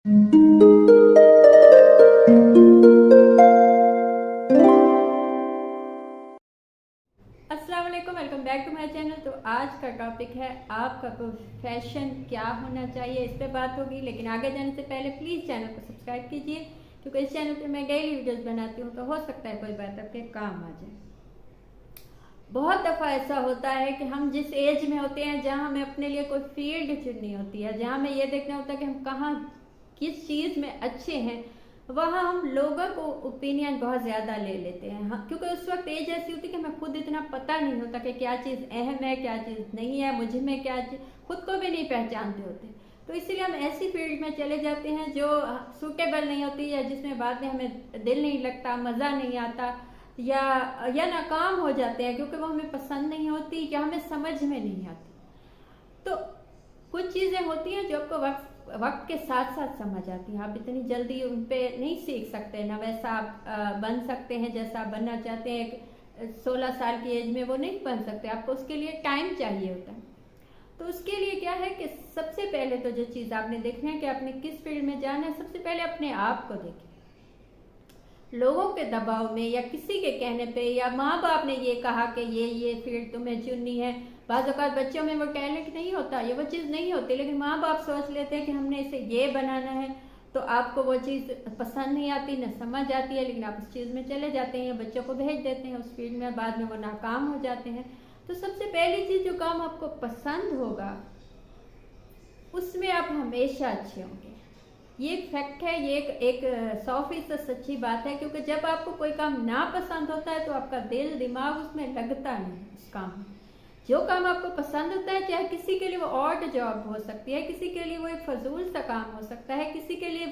अस्सलाम वालेकुम, welcome back to my channel. तो आज का टॉपिक है आपका प्रोफेशन क्या होना चाहिए, इस पे बात होगी। लेकिन आगे जाने से पहले प्लीज़ चैनल को सब्सक्राइब कीजिए, क्योंकि इस चैनल पे मैं डेली वीडियोस बनाती हूँ, तो हो सकता है कोई बात आपके काम आ जाए। बहुत दफ़ा ऐसा होता है कि हम जिस एज में होते हैं, जहाँ हमें अपने लिए कोई फील्ड चुननी होती है, जहाँ हमें ये देखना होता है कि हम कहाँ किस चीज़ में अच्छे हैं, वहाँ हम लोगों को ओपिनियन बहुत ज़्यादा ले लेते हैं। हाँ, क्योंकि उस वक्त एज ऐसी होती है कि हमें खुद इतना पता नहीं होता कि क्या चीज़ अहम है, क्या चीज़ नहीं है, मुझ में क्या चीज़, खुद को भी नहीं पहचानते होते। तो इसलिए हम ऐसी फील्ड में चले जाते हैं जो सूटेबल नहीं होती है, जिसमें बाद में हमें दिल नहीं लगता, मज़ा नहीं आता, या नाकाम हो जाते हैं क्योंकि वो हमें पसंद नहीं होती या हमें समझ में नहीं आती। तो कुछ चीज़ें होती हैं जो आपको वक्त वक्त के साथ साथ समझ आती हैं। आप इतनी जल्दी उन पर नहीं सीख सकते, ना वैसा आप बन सकते हैं जैसा आप बनना चाहते हैं। 16 साल की एज में वो नहीं बन सकते, आपको उसके लिए टाइम चाहिए होता है। तो उसके लिए क्या है कि सबसे पहले तो जो चीज़ आपने देखना है कि आपने किस फील्ड में जाना है, सबसे पहले अपने आप को देखें। लोगों के दबाव में या किसी के कहने पे या माँ बाप ने ये कहा कि ये फील्ड तुम्हें चुननी है। बाज़ औक़ात बच्चों में वो टैलेंट नहीं होता, ये वो चीज़ नहीं होती, लेकिन माँ बाप सोच लेते हैं कि हमने इसे ये बनाना है, तो आपको वो चीज़ पसंद नहीं आती, न समझ आती है, लेकिन आप उस चीज़ में चले जाते हैं, बच्चों को भेज देते हैं उस फील्ड में, बाद में वो नाकाम हो जाते हैं। तो सबसे पहली चीज़, जो काम आपको पसंद होगा उसमें आप हमेशा अच्छे होंगे। ये एक फैक्ट है, ये एक 100% सच्ची बात है, क्योंकि जब आपको कोई काम ना पसंद होता है तो आपका दिल दिमाग उसमें लगता नहीं उस काम में। जो काम आपको पसंद होता है, चाहे किसी के लिए वो ऑड जॉब हो सकती है, किसी के लिए वो एक फजूल सा काम हो सकता है, किसी के लिए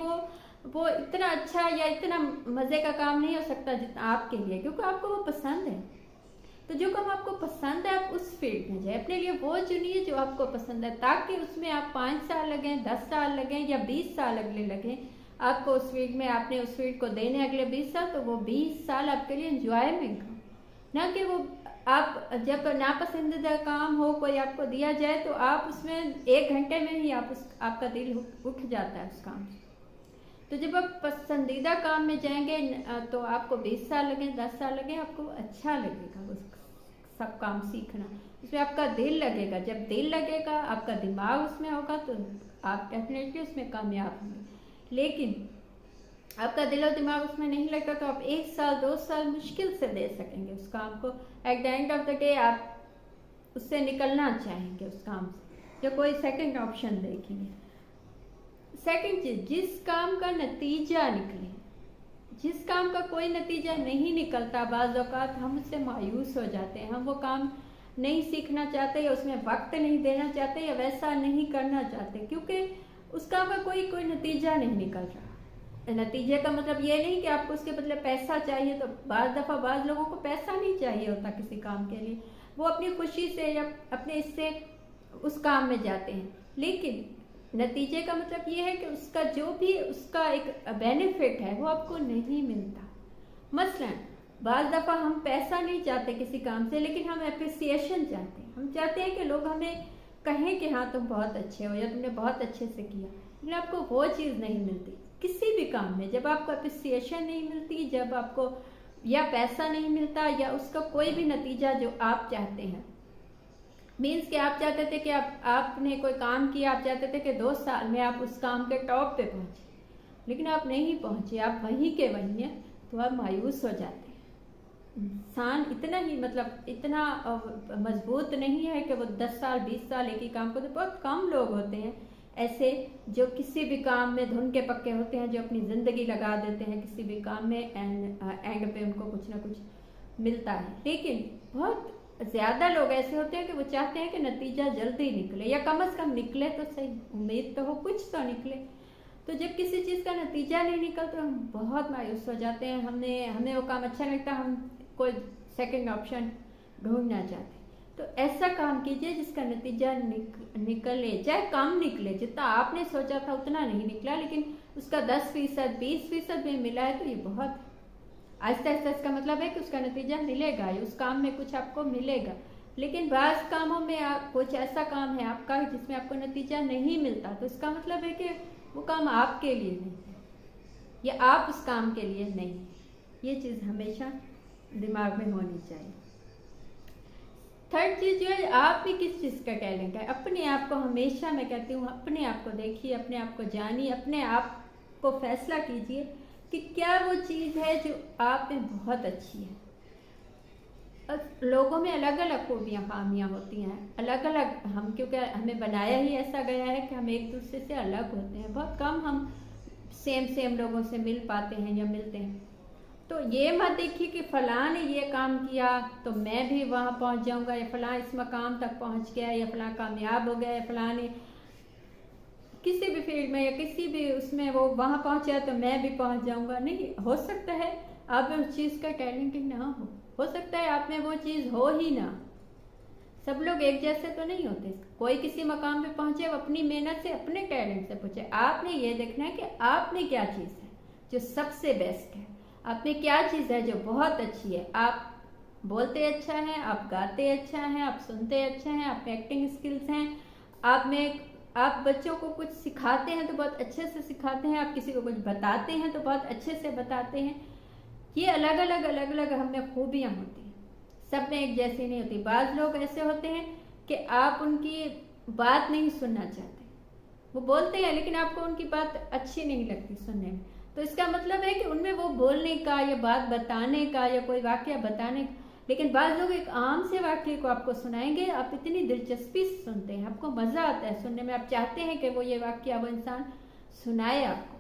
वो इतना अच्छा या इतना मज़े का काम नहीं हो सकता जितना आपके लिए, क्योंकि आपको वो पसंद है। तो जो काम आपको पसंद है, आप उस फील्ड में जाए, अपने लिए वो चुनिए जो आपको पसंद है, ताकि उसमें आप 5 साल लगें, 10 साल लगें या 20 साल अगले लगें, आपको उस फील्ड में, आपने उस फील्ड को देने अगले 20 साल, तो वो 20 साल आपके लिए इंजॉयमेंट हो। ना कि वो आप जब नापसंदीदा काम हो कोई आपको दिया जाए तो आप उसमें 1 घंटे में ही आपका दिल उठ जाता है उस काम से। तो जब आप पसंदीदा काम में जाएंगे तो आपको 20 साल लगे, 10 साल लगे, आपको अच्छा लगेगा वो सब काम सीखना, उसमें आपका दिल लगेगा। जब दिल लगेगा, आपका दिमाग उसमें होगा, तो आप डेफिनेटली उसमें कामयाब होंगे। लेकिन आपका दिल और दिमाग उसमें नहीं लगता तो आप 1 साल 2 साल मुश्किल से दे सकेंगे उस काम को। At the end of the day आप उससे निकलना चाहेंगे उस काम से, या कोई सेकंड ऑप्शन देखेंगे। सेकंड चीज, जिस काम का नतीजा निकले, जिस काम का कोई नतीजा नहीं निकलता, बाज़ औक़ात हम उससे मायूस हो जाते हैं, हम वो काम नहीं सीखना चाहते, या उसमें वक्त नहीं देना चाहते, या वैसा नहीं करना चाहते, क्योंकि उस काम का कोई नतीजा नहीं निकल रहा। नतीजे का मतलब ये नहीं कि आपको उसके बदले पैसा चाहिए। तो बाज़ लोगों को पैसा नहीं चाहिए होता किसी काम के लिए, वो अपनी खुशी से या अपने इससे उस काम में जाते हैं। लेकिन नतीजे का मतलब ये है कि उसका जो भी उसका एक बेनिफिट है वो आपको नहीं मिलता। मसलन बाज़ दफ़ा हम पैसा नहीं चाहते किसी काम से, लेकिन हम अप्रिसिएशन चाहते हैं। हम चाहते हैं कि लोग हमें कहें कि हाँ तुम बहुत अच्छे हो, या तुमने बहुत अच्छे से किया, लेकिन आपको वो चीज़ नहीं मिलती किसी भी काम में। जब आपको अप्रिसिएशन नहीं मिलती, जब आपको या पैसा नहीं मिलता, या उसका कोई भी नतीजा जो आप चाहते हैं, मीन्स कि आप चाहते थे कि आपने कोई काम किया, आप चाहते थे कि 2 साल में आप उस काम के टॉप पे पहुंचे, लेकिन आप नहीं पहुंचे, आप वहीं के वहीं हैं, तो आप मायूस हो जाते हैं। इंसान इतना ही इतना मजबूत नहीं है कि वो 10 साल 20 साल एक ही काम को, तो बहुत कम लोग होते हैं ऐसे जो किसी भी काम में धुन के पक्के होते हैं, जो अपनी ज़िंदगी लगा देते हैं किसी भी काम में, एंड पे उनको कुछ ना कुछ मिलता है। लेकिन बहुत ज़्यादा लोग ऐसे होते हैं कि वो चाहते हैं कि नतीजा जल्दी निकले, या कम से कम निकले तो सही, उम्मीद तो हो कुछ तो निकले। तो जब किसी चीज़ का नतीजा नहीं निकलता तो हम बहुत मायूस हो जाते हैं, हमें वो काम अच्छा लगता, हम कोई सेकंड ऑप्शन ढूंढना चाहते हैं। तो ऐसा काम कीजिए जिसका नतीजा निकले, चाहे कम निकले, जितना आपने सोचा था उतना नहीं निकला, लेकिन उसका 10% 20% भी मिला है, तो ये बहुत आहिस्ता आहिस्ता इसका मतलब है कि उसका नतीजा मिलेगा, उस काम में कुछ आपको मिलेगा। लेकिन बाज़ कामों में कुछ ऐसा काम है आपका जिसमें आपको नतीजा नहीं मिलता, तो इसका मतलब है कि वो काम आपके लिए नहीं है, या आप उस काम के लिए नहीं है। ये चीज़ हमेशा दिमाग में होनी चाहिए। थर्ड चीज़ जो है, आप भी किस चीज़ का टैलेंट है। अपने आप को, हमेशा मैं कहती हूँ, अपने आप को देखिए, अपने आप को जानिए, अपने आप को फैसला कीजिए कि क्या वो चीज़ है जो आप में बहुत अच्छी है। लोगों में अलग अलग खूबियाँ खामियाँ होती हैं, अलग अलग, हम क्योंकि हमें बनाया ही ऐसा गया है कि हम एक दूसरे से अलग होते हैं। बहुत कम हम सेम लोगों से मिल पाते हैं या मिलते हैं। तो ये मत देखिए कि फ़लाँ ने ये काम किया तो मैं भी वहाँ पहुँच जाऊँगा, या फ़लाँ इस मकाम तक पहुँच गया, या फ़लाँ कामयाब हो गया, या फ़लाँ ने किसी भी फील्ड में या किसी भी उसमें वो वहाँ पहुँचा तो मैं भी पहुँच जाऊँगा। नहीं, हो सकता है आप में उस चीज़ का टैलेंट ही ना हो सकता है आप में वो चीज़ हो ही ना। सब लोग एक जैसे तो नहीं होते। कोई किसी मकाम पे पहुँचे अपनी मेहनत से, अपने टैलेंट से पहुँचे। आपने ये देखना है कि आप में क्या चीज़ है जो सबसे बेस्ट है, आप में क्या चीज़ है जो बहुत अच्छी है। आप बोलते अच्छा हैं, आप गाते अच्छा हैं, आप सुनते अच्छा हैं, आप में एक्टिंग स्किल्स हैं, आप बच्चों को कुछ सिखाते हैं तो बहुत अच्छे से सिखाते हैं, आप किसी को कुछ बताते हैं तो बहुत अच्छे से बताते हैं। ये अलग अलग हम में खूबियाँ होती हैं, सब में एक जैसी नहीं होती। बाज़ लोग ऐसे होते हैं कि आप उनकी बात नहीं सुनना चाहते, वो बोलते हैं लेकिन आपको उनकी बात अच्छी नहीं लगती सुनने में। तो इसका मतलब है कि उनमें वो बोलने का या बात बताने का या कोई वाक़या बताने का, लेकिन बाज़ लोग एक आम से वाक़ये को आपको सुनाएंगे, आप इतनी दिलचस्पी से सुनते हैं, आपको मज़ा आता है सुनने में, आप चाहते हैं कि वो ये वाक़या वो इंसान सुनाए आपको।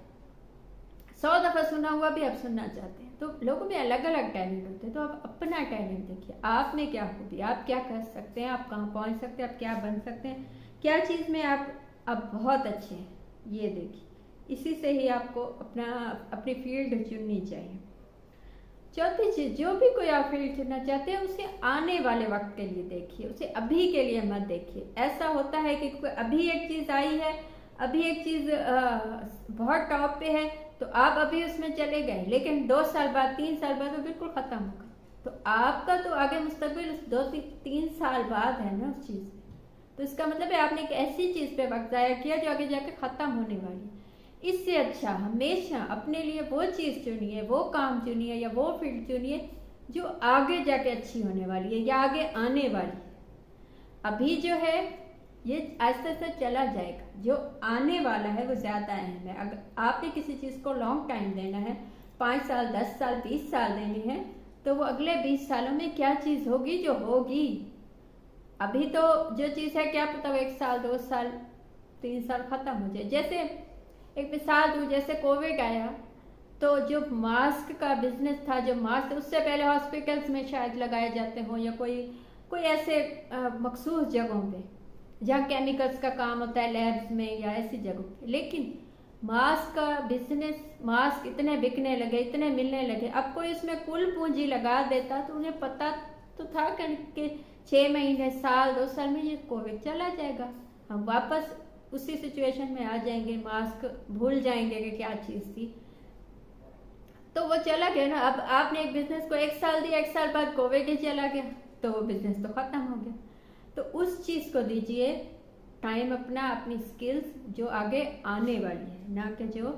100 दफ़ा सुना हुआ भी आप सुनना चाहते हैं। तो लोगों में अलग अलग टैलेंट होते हैं। तो आप अपना टैलेंट देखिए, आप में क्या खूबी, आप क्या कर सकते हैं, आप कहाँ पहुँच सकते हैं, आप क्या बन सकते हैं, क्या चीज़ में आप बहुत अच्छे हैं, ये देखिए। इसी से ही आपको अपनी फील्ड चुननी चाहिए। चौथी चीज़, जो भी कोई आप फील्ड चुनना चाहते हैं उसे आने वाले वक्त के लिए देखिए, उसे अभी के लिए मत देखिए। ऐसा होता है कि अभी एक चीज़ आई है, अभी एक चीज़ बहुत टॉप पे है तो आप अभी उसमें चले गए, लेकिन 2 साल बाद 3 साल बाद वो बिल्कुल ख़त्म हो गई। तो आपका तो आगे मुस्तकबिल उस 2-3 साल बाद है ना उस चीज़ में। तो इसका मतलब है आपने एक ऐसी चीज़ पे वक्त ज़ाया किया जो आगे जाके ख़त्म होने वाली है। इससे अच्छा हमेशा अपने लिए वो चीज़ चुनिए, वो काम चुनिए या वो फील्ड चुनिए जो आगे जाके अच्छी होने वाली है या आगे आने वाली है। अभी जो है ये आहिस्ते आहिस्ते चला जाएगा, जो आने वाला है वो ज़्यादा अहम है। अगर आपने किसी चीज़ को लॉन्ग टाइम देना है, 5 साल 10 साल 20 साल देने हैं, तो वो अगले 20 सालों में क्या चीज़ होगी जो होगी। अभी तो जो चीज़ है क्या पता वो 1 साल 2 साल 3 साल ख़त्म हो जाए। जैसे एक मिसाल दूँ, जैसे कोविड आया तो जो मास्क का बिजनेस था, जो मास्क उससे पहले हॉस्पिटल्स में शायद लगाए जाते हों या कोई ऐसे मखसूस जगहों पे जहाँ केमिकल्स का काम होता है, लैब्स में या ऐसी जगहों पे, लेकिन मास्क का बिजनेस, मास्क इतने बिकने लगे, इतने मिलने लगे। अब कोई उसमें कुल पूंजी लगा देता तो उन्हें पता तो था कि 6 महीने साल 2 साल में ये कोविड चला जाएगा, हम वापस उसी सिचुएशन में आ जाएंगे, मास्क भूल जाएंगे कि क्या चीज़ थी। तो वो चला गया ना। अब आपने एक बिजनेस को 1 साल दिया, 1 साल बाद कोविड ही चला गया तो वो बिजनेस तो ख़त्म हो गया। तो उस चीज़ को दीजिए टाइम अपना, अपनी स्किल्स जो आगे आने वाली है, ना कि जो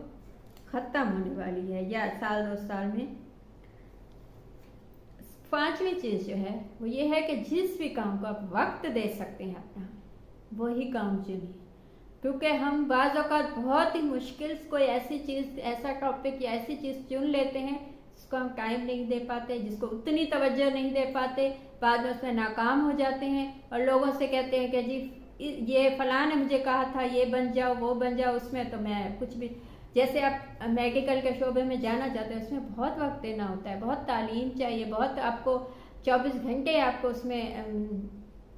ख़त्म होने वाली है या साल 2 साल में। 5वीं चीज़ जो है वो ये है कि जिस भी काम को आप वक्त दे सकते हैं अपना, वही काम चुनिए। क्योंकि हम बाज़ औक़ात बहुत ही मुश्किल कोई ऐसी चीज़, ऐसा टॉपिक या ऐसी चीज़ चुन लेते हैं जिसको हम टाइम नहीं दे पाते, जिसको उतनी तवज्जो नहीं दे पाते, बाद में उसमें नाकाम हो जाते हैं और लोगों से कहते हैं कि जी ये फ़लाँ ने मुझे कहा था ये बन जाओ वो बन जाओ, उसमें तो मैं कुछ भी। जैसे आप मेडिकल के शोबे में जाना चाहते हैं, उसमें बहुत वक्त देना होता है, बहुत तालीम चाहिए, बहुत आपको 24 घंटे आपको उसमें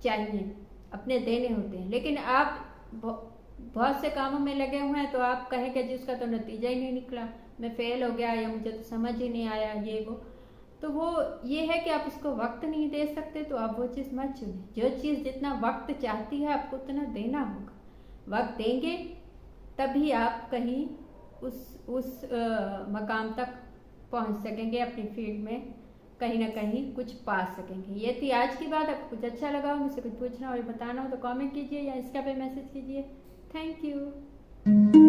चाहिए अपने देने होते हैं। लेकिन आप बहुत से कामों में लगे हुए हैं तो आप कहें कि जी उसका तो नतीजा ही नहीं निकला, मैं फ़ेल हो गया या मुझे तो समझ ही नहीं आया ये वो। तो वो ये है कि आप उसको वक्त नहीं दे सकते तो आप वो चीज़ मत चुनें। जो चीज़ जितना वक्त चाहती है आपको उतना देना होगा। वक्त देंगे तभी आप कहीं उस मकाम तक पहुंच सकेंगे, अपनी फील्ड में कहीं ना कहीं कुछ पा सकेंगे। ये थी आज की बात। आपको कुछ अच्छा लगा हो, मुझसे कुछ पूछना हो या बताना हो तो कमेंट कीजिए या इंस्टा पे मैसेज कीजिए। Thank you.